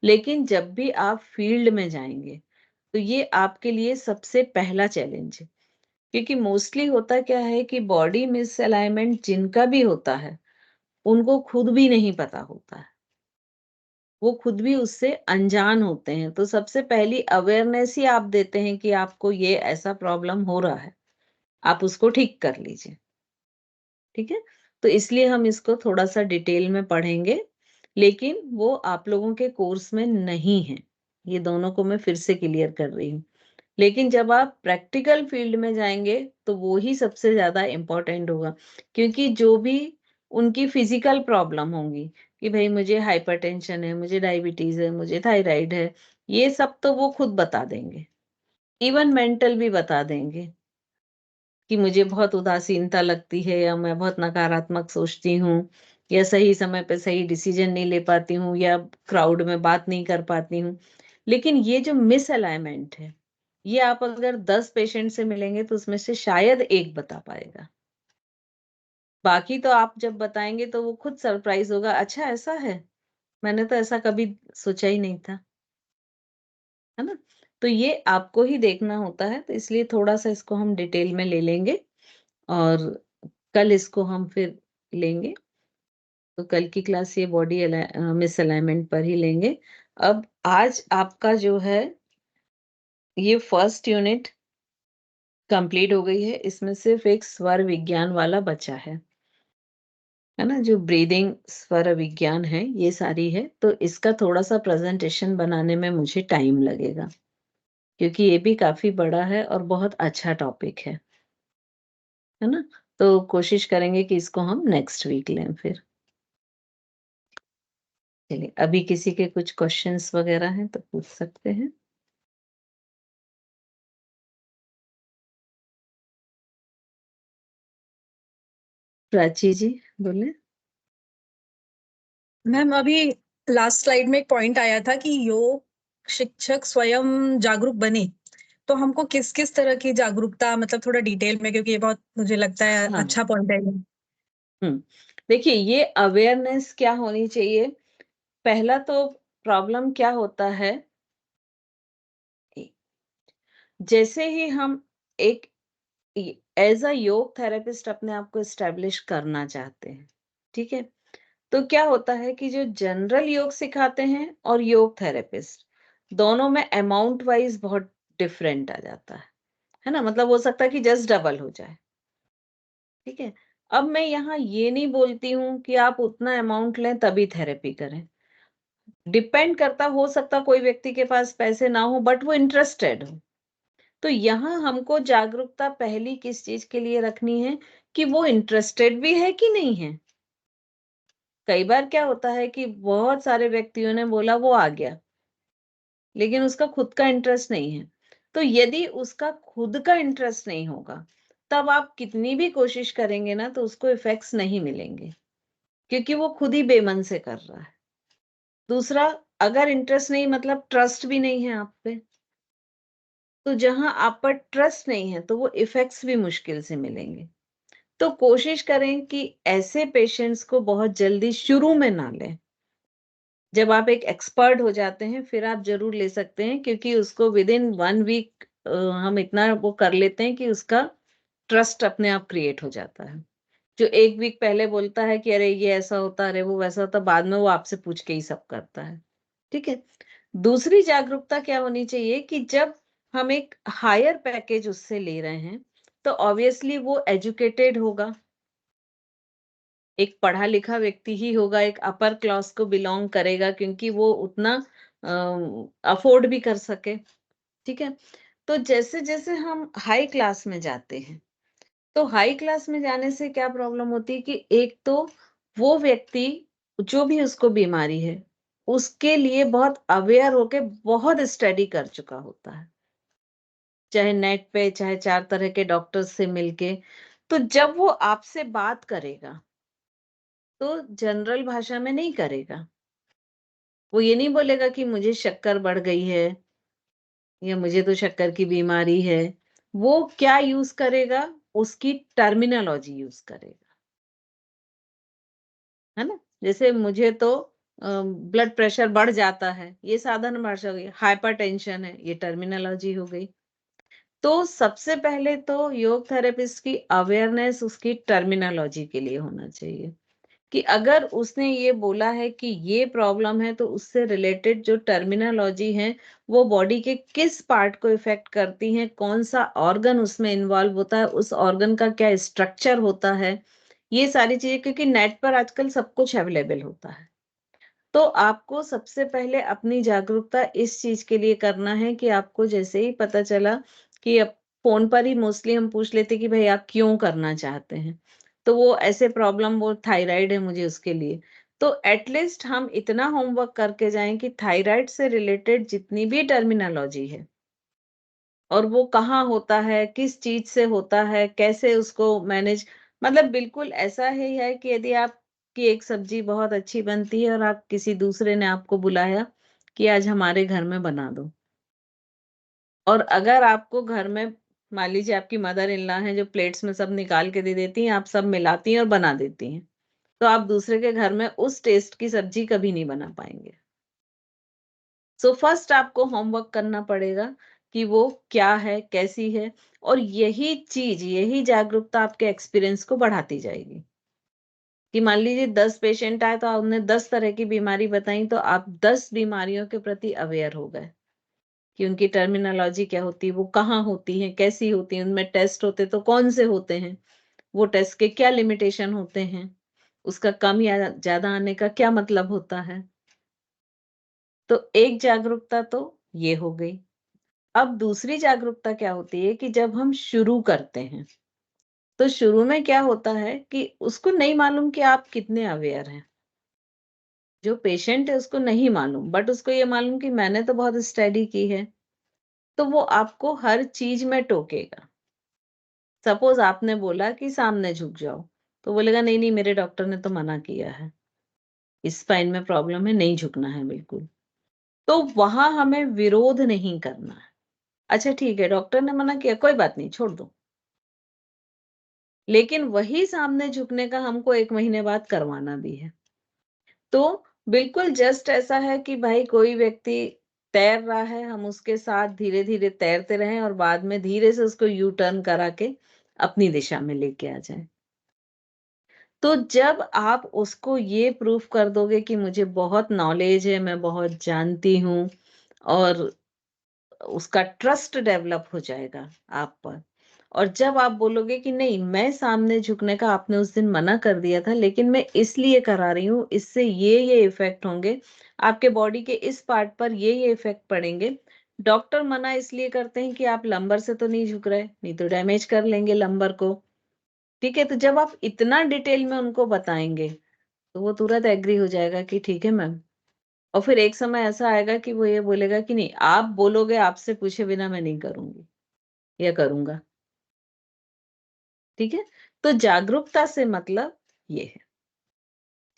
लेकिन जब भी आप फील्ड में जाएँगे, तो ये आपके लिए सबसे पहला चैलेंज है। क्योंकि मोस्टली होता क्या है कि बॉडी मिसअलाइनमेंट जिनका भी होता है, उनको खुद भी नहीं पता होता है। वो खुद भी उससे अनजान होते हैं। तो सबसे पहली अवेयरनेस ही आप देते हैं कि आपको ये ऐसा प्रॉब्लम हो रहा है, आप उसको ठीक कर लीजिए, ठीक है? तो इसलिए हम इसको थोड़ा-सा डिटेल में पढ़ेंगे, लेकिन वो आप लोगों के कोर्स में नहीं है। ये दोनों को मैं फिर से क्लियर कर रही हूँ। लेकिन जब आप प्रैक्टिकल फील्ड में जाएँगे, तो वो ही सबसे ज़्यादा इम्पोर्टेंट होगा, क्योंकि जो भी उनकी फिज़िकल प्रॉब्लम होंगी कि भई मुझे हाइपरटेंशन है, मुझे डायबिटीज़ है, मुझे थायराइड है, ये सब तो वो खुद बता देंगे। इवन मेंटल भी बता देंगे कि मुझे बहुत उदासीनता लगती है या मैं बहुत नकारात्मक सोचती हूँ या सही समय पे सही डिसीज़न नहीं ले पाती हूँ या क्राउड में बात नहीं कर पाती हूँ। लेकिन ये जो मिसअलाइनमेंट है, ये आप अगर 10 पेशेंट से मिलेंगे तो उसमें से शायद 1 बता पाएगा। बाकी तो आप जब बताएँगे तो वो खुद सरप्राइज़ होगा, अच्छा ऐसा है? मैंने तो ऐसा कभी सोचा ही नहीं था, है ना? तो ये आपको ही देखना होता है, तो इसलिए थोड़ा-सा इसको हम डिटेल में ले लेंगे और कल इसको हम फिर लेंगे। तो कल की क्लास ये मिसअलाइनमेंट पर ही लेंगे। अब आज आपका जो है ये फर्स्ट यूनिट कंप्लीट हो गई है। इसमें सिर्फ़ एक स्वर विज्ञान वाला बचा है ना? जो ब्रीदिंग स्वर विज्ञान है, ये सारी है। तो इसका थोड़ा-सा प्रेज़ेंटेशन बनाने में मुझे टाइम लगेगा, क्योंकि ये भी काफ़ी बड़ा है और बहुत अच्छा टॉपिक है ना? तो कोशिश करेंगे कि इसको हम नेक्स्ट वीक लें फिर। चलिए, अभी किसी के कुछ क्वेश्चंस वगैरह हैं तो पूछ सकते हैं। प्राची जी, बोले। मैम अभी लास्ट स्लाइड में एक पॉइंट आया था कि योग शिक्षक स्वयं जागरूक बने, तो हमको किस किस तरह की जागरूकता, मतलब थोड़ा डिटेल में, क्योंकि ये बहुत मुझे लगता है हाँ। अच्छा पॉइंट है ये। देखिए, ये अवेयरनेस क्या होनी चाहिए। पहला तो प्रॉब्लम क्या होता है, जैसे ही हम एक एज अ योग थेरेपिस्ट अपने आप को एस्टेब्लिश करना चाहते हैं, ठीक है, तो क्या होता है कि जो जनरल योग सिखाते हैं और योग थेरेपिस्ट दोनों में अमाउंट वाइज बहुत डिफरेंट आ जाता है ना। मतलब हो सकता है कि जस्ट डबल हो जाए, ठीक है। अब मैं यहाँ ये नहीं बोलती हूँ कि आप उतना अमाउंट लें तभी थेरेपी करें। डिपेंड करता, हो सकता कोई व्यक्ति के पास पैसे ना हो बट वो इंटरेस्टेड हो। तो यहाँ हमको जागरूकता पहली किस चीज के लिए रखनी है कि वो इंटरेस्टेड भी है कि नहीं है। कई बार क्या होता है कि बहुत सारे व्यक्तियों ने बोला वो आ गया, लेकिन उसका खुद का इंटरेस्ट नहीं है। तो यदि उसका खुद का इंटरेस्ट नहीं होगा, तब आप कितनी भी कोशिश करेंगे ना तो उसको इफेक्ट्स नहीं मिलेंगे, क्योंकि वो खुद ही बेमन से कर रहा है। दूसरा, अगर इंटरेस्ट नहीं मतलब ट्रस्ट भी नहीं है आप पे, तो जहां आप पर ट्रस्ट नहीं है तो वो इफेक्ट्स भी मुश्किल से मिलेंगे। तो कोशिश करें कि ऐसे पेशेंट्स को बहुत जल्दी शुरू में ना लें। जब आप एक एक्सपर्ट हो जाते हैं फिर आप जरूर ले सकते हैं, क्योंकि उसको विद इन 1 वीक हम इतना वो कर लेते हैं कि उसका ट्रस्ट अपने आप क्रिएट हो जाता है। जो 1 वीक पहले बोलता है कि अरे ये ऐसा होता, अरे वो वैसा होता, बाद में वो आपसे पूछ के ही सब करता है, ठीक है। दूसरी जागरूकता क्या होनी चाहिए कि जब हम एक हायर पैकेज उससे ले रहे हैं, तो ऑब्वियसली वो एजुकेटेड होगा, एक पढ़ा लिखा व्यक्ति ही होगा, एक अपर क्लास को बिलोंग करेगा, क्योंकि वो उतना अफोर्ड भी कर सके, ठीक है। तो जैसे जैसे हम हाई क्लास में जाते हैं, तो हाई क्लास में जाने से क्या प्रॉब्लम होती है कि एक तो वो व्यक्ति जो भी उसको बीमारी है उसके लिए बहुत अवेयर होके बहुत स्टडी कर चुका होता है, चाहे नेट पे चाहे 4 तरह के डॉक्टर्स से मिलके। तो जब वो आपसे बात करेगा तो जनरल भाषा में नहीं करेगा। वो ये नहीं बोलेगा कि मुझे शक्कर बढ़ गई है या मुझे तो शक्कर की बीमारी है। वो क्या यूज करेगा, उसकी टर्मिनोलॉजी यूज करेगा, है ना। जैसे मुझे तो ब्लड प्रेशर बढ़ जाता है, ये साधारण भाषा हो गई। हाइपरटेंशन है, ये टर्मिनोलॉजी हो गई। तो सबसे पहले तो योग थेरेपिस्ट की अवेयरनेस उसकी टर्मिनोलॉजी के लिए होना चाहिए, कि अगर उसने ये बोला है कि ये प्रॉब्लम है तो उससे रिलेटेड जो टर्मिनोलॉजी है वो बॉडी के किस पार्ट को इफेक्ट करती है, कौन सा ऑर्गन उसमें इन्वॉल्व होता है, उस ऑर्गन का क्या स्ट्रक्चर होता है, ये सारी चीजें। क्योंकि नेट पर आजकल सब कुछ अवेलेबल होता है। तो आपको सबसे पहले अपनी जागरूकता इस चीज के लिए करना है कि आपको जैसे ही पता चला कि अब फोन पर ही मोस्टली हम पूछ लेते कि भाई आप क्यों करना चाहते हैं, तो वो ऐसे प्रॉब्लम, वो थायराइड है मुझे उसके लिए। तो एटलीस्ट हम इतना होमवर्क करके जाएं कि थायराइड से रिलेटेड जितनी भी टर्मिनोलॉजी है और वो कहाँ होता है, किस चीज से होता है, कैसे उसको मैनेज, मतलब बिल्कुल ऐसा ही है कि यदि आपकी एक सब्जी बहुत अच्छी बनती है और आप किसी दूसरे ने आपको बुलाया कि आज हमारे घर में बना दो, और अगर आपको घर में, मान लीजिए आपकी मदर इन लॉ है जो प्लेट्स में सब निकाल के दे देती हैं, आप सब मिलाती हैं और बना देती हैं, तो आप दूसरे के घर में उस टेस्ट की सब्जी कभी नहीं बना पाएंगे। सो फर्स्ट आपको होमवर्क करना पड़ेगा कि वो क्या है, कैसी है। और यही चीज, यही जागरूकता आपके एक्सपीरियंस को बढ़ाती जाएगी, कि मान लीजिए 10 पेशेंट आए तो आपने 10 तरह की बीमारी बताई, तो आप 10 बीमारियों के प्रति अवेयर हो गए कि उनकी टर्मिनोलॉजी क्या होती है, वो कहाँ होती है, कैसी होती है, उनमें टेस्ट होते तो कौन से होते हैं, वो टेस्ट के क्या लिमिटेशन होते हैं, उसका कम या ज्यादा आने का क्या मतलब होता है। तो एक जागरूकता तो ये हो गई। अब दूसरी जागरूकता क्या होती है कि जब हम शुरू करते हैं, तो शुरू में क्या होता है कि उसको नहीं मालूम कि आप कितने अवेयर हैं। जो पेशेंट है उसको नहीं मालूम, बट उसको ये मालूम कि मैंने तो बहुत स्टडी की है, तो वो आपको हर चीज में टोकेगा। सपोज आपने बोला कि सामने झुक जाओ, तो बोलेगा नहीं नहीं मेरे डॉक्टर ने तो मना किया है, इस स्पाइन में प्रॉब्लम है, नहीं झुकना है बिल्कुल। तो वहां हमें विरोध नहीं करना है। अच्छा ठीक है, डॉक्टर ने मना किया, कोई बात नहीं, छोड़ दो। लेकिन वही सामने झुकने का हमको 1 महीने बाद करवाना भी है। तो बिल्कुल जस्ट ऐसा है कि भाई कोई व्यक्ति तैर रहा है, हम उसके साथ धीरे धीरे तैरते रहें और बाद में धीरे से उसको यू टर्न करा के अपनी दिशा में लेके आ जाए। तो जब आप उसको ये प्रूफ कर दोगे कि मुझे बहुत नॉलेज है, मैं बहुत जानती हूँ, और उसका ट्रस्ट डेवलप हो जाएगा आप पर। और जब आप बोलोगे कि नहीं, मैं सामने झुकने का आपने उस दिन मना कर दिया था, लेकिन मैं इसलिए करा रही हूँ, इससे ये इफेक्ट होंगे, आपके बॉडी के इस पार्ट पर ये इफेक्ट पड़ेंगे। डॉक्टर मना इसलिए करते हैं कि आप लंबर से तो नहीं झुक रहे, नहीं तो डैमेज कर लेंगे लंबर को। ठीक है, तो जब आप इतना डिटेल में उनको बताएंगे, तो वो तुरंत एग्री हो जाएगा कि ठीक है मैम। और फिर एक समय ऐसा आएगा कि वो ये बोलेगा कि नहीं, आप बोलोगे, आपसे पूछे बिना मैं नहीं करूंगी या करूंगा। ठीक है, तो जागरूकता से मतलब ये है।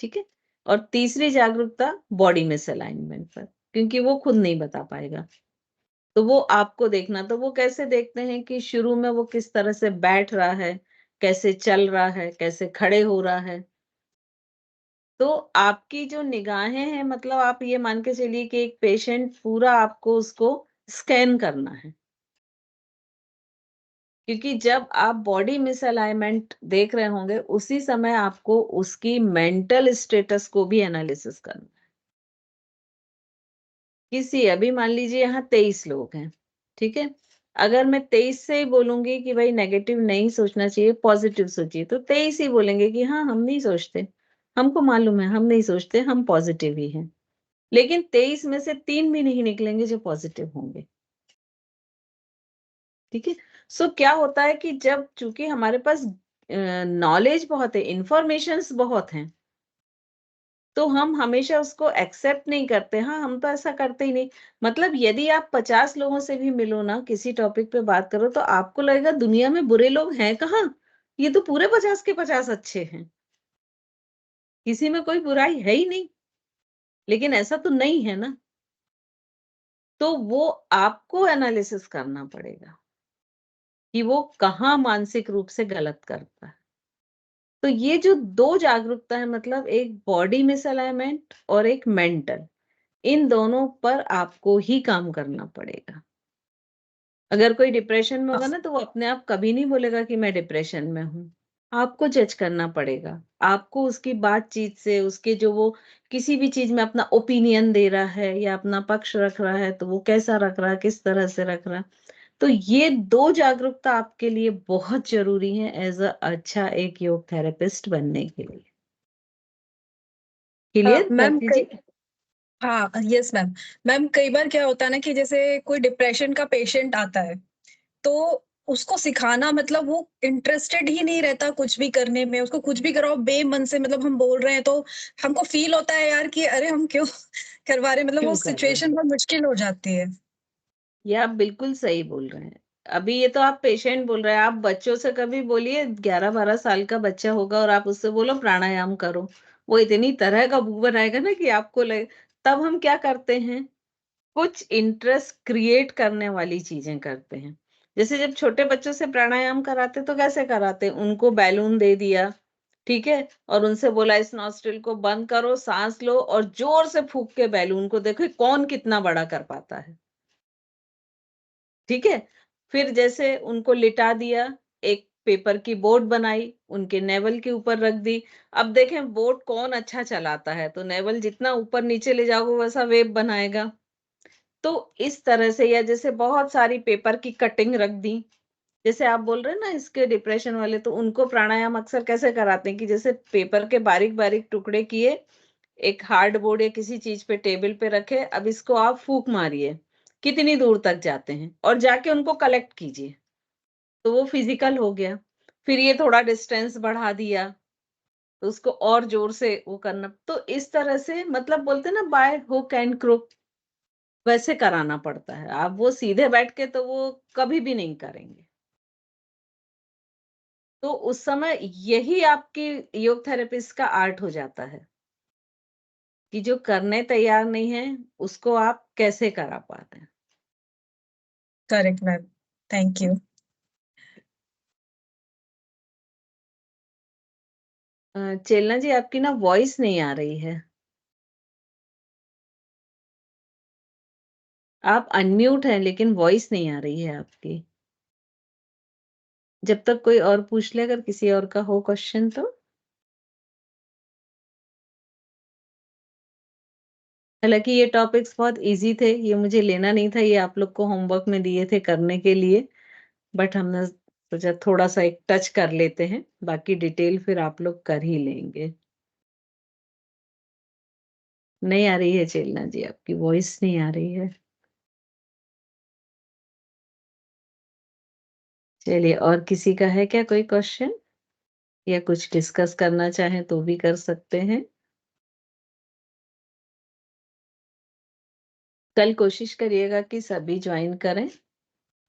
ठीक है, और तीसरी जागरूकता बॉडी मिसअलाइनमेंट पर, क्योंकि वो खुद नहीं बता पाएगा, तो वो आपको देखना। तो वो कैसे देखते हैं कि शुरू में वो किस तरह से बैठ रहा है, कैसे चल रहा है, कैसे खड़े हो रहा है। तो आपकी जो निगाहें हैं, मतलब आप ये मान के चलिए कि एक पेशेंट पूरा आपको उसको स्कैन करना है, क्योंकि जब आप बॉडी मिसअलाइनमेंट देख रहे होंगे, उसी समय आपको उसकी मेंटल स्टेटस को भी एनालिसिस करना है। किसी, अभी मान लीजिए यहाँ 23 लोग हैं, ठीक है, अगर मैं 23 से ही बोलूंगी कि भाई नेगेटिव नहीं सोचना चाहिए, पॉजिटिव सोचिए, तो 23 ही बोलेंगे कि हाँ हम नहीं सोचते, हमको मालूम है, हम नहीं सोचते, हम पॉजिटिव ही हैं। लेकिन 23 में से 3 भी नहीं निकलेंगे जो पॉजिटिव होंगे। ठीक है, सो क्या होता है कि जब चूंकि हमारे पास नॉलेज बहुत है, इंफॉर्मेशंस बहुत हैं, तो हम हमेशा उसको एक्सेप्ट नहीं करते। हाँ, हम तो ऐसा करते ही नहीं। मतलब यदि आप 50 लोगों से भी मिलो ना, किसी टॉपिक पे बात करो, तो आपको लगेगा दुनिया में बुरे लोग हैं कहाँ, ये तो पूरे 50 के 50 अच्छे हैं, किसी में कोई बुराई है ही नहीं। लेकिन ऐसा तो नहीं है ना, तो वो आपको एनालिसिस करना पड़ेगा कि वो कहाँ मानसिक रूप से गलत करता है। तो ये जो 2 जागरूकता है, मतलब एक बॉडी मिसअलाइनमेंट और एक मेंटल, इन दोनों पर आपको ही काम करना पड़ेगा। अगर कोई डिप्रेशन में होगा ना, तो वो अपने आप कभी नहीं बोलेगा कि मैं डिप्रेशन में हूँ। आपको जज करना पड़ेगा। आपको उसकी बातचीत से, उसके जो वो किसी भी चीज में अपना ओपिनियन दे रहा है या अपना पक्ष रख रहा है, तो वो कैसा रख रहा है, किस तरह से रख रहा है। तो ये 2 जागरूकता आपके लिए बहुत जरूरी है एज अ अच्छा एक योग थेरेपिस्ट बनने के लिए। क्लियर मैम प्राप्ति जी? कई हाँ, यस मैम। मैम कई बार क्या होता है ना कि जैसे कोई डिप्रेशन का पेशेंट आता है, तो उसको सिखाना मतलब वो इंटरेस्टेड ही नहीं रहता कुछ भी करने में, उसको कुछ भी कराओ बेमन से, मतलब हम बोल रहे हैं तो हमको फील होता है यार कि अरे हम क्यों करवा रहे हैं, मतलब वो क्यों कर रहे सिचुएशन हैं? बहुत मुश्किल हो जाती है। ये आप बिल्कुल सही बोल रहे हैं। अभी ये तो आप पेशेंट बोल रहे हैं, आप बच्चों से कभी बोलिए, 11-12 साल का बच्चा होगा और आप उससे बोलो प्राणायाम करो, वो इतनी तरह का मुंह बनाएगा ना कि आपको लगे। तब हम क्या करते हैं, कुछ इंटरेस्ट क्रिएट करने वाली चीजें करते हैं। जैसे जब छोटे बच्चों से प्राणायाम कराते तो कैसे कराते, उनको बैलून दे दिया, ठीक है, और उनसे बोला इस नॉस्ट्रिल को बंद करो, सांस लो और जोर से फूंक के बैलून को देखो कौन कितना बड़ा कर पाता है। ठीक है, फिर जैसे उनको लिटा दिया, एक पेपर की बोट बनाई, उनके नेवल के ऊपर रख दी। अब देखें बोट कौन अच्छा चलाता है, तो नेवल जितना ऊपर नीचे ले जाओगे वैसा वेव बनाएगा। तो इस तरह से, या जैसे बहुत सारी पेपर की कटिंग रख दी, जैसे आप बोल रहे हैं ना इसके डिप्रेशन वाले, तो उनको प्राणायाम अक्सर कैसे कराते हैं कि जैसे पेपर के बारीक बारीक टुकड़े किए, एक हार्ड बोर्ड या किसी चीज पे टेबल पे रखे, अब इसको आप फूंक मारिए, कितनी दूर तक जाते हैं, और जाके उनको कलेक्ट कीजिए, तो वो फिजिकल हो गया। फिर ये थोड़ा डिस्टेंस बढ़ा दिया, तो उसको और जोर से वो करना, तो इस तरह से मतलब बोलते हैं ना बाय हुक एंड क्रुक, वैसे कराना पड़ता है। आप वो सीधे बैठ के तो वो कभी भी नहीं करेंगे। तो उस समय यही आपकी योग थेरेपिस्ट का आर्ट हो जाता है, कि जो करने तैयार नहीं है, उसको आप कैसे करा पाते हैं। Correct ma'am, thank you. Chelna ji, आपकी ना वॉइस नहीं आ रही है। आप अनम्यूट हैं लेकिन वॉइस नहीं आ रही है आपकी। जब तक कोई और पूछ ले, अगर किसी और का हो क्वेश्चन तो। हालाँकि ये टॉपिक्स बहुत ईज़ी थे, ये मुझे लेना नहीं था, ये आप लोग को होमवर्क में दिए थे करने के लिए, बट हमने सोचा थोड़ा-सा एक टच कर लेते हैं, बाकी डिटेल फिर आप लोग कर ही लेंगे। नहीं आ रही है चेलना जी, आपकी वॉइस नहीं आ रही है। चलिए, और किसी का है क्या कोई क्वेश्चन? या कुछ डिस्कस करना चाहें तो भी कर सकते हैं। कल कोशिश करिएगा कि सभी जॉइन करें,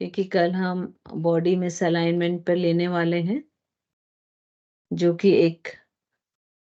क्योंकि कल हम बॉडी मिसअलाइनमेंट पर लेने वाले हैं, जो कि एक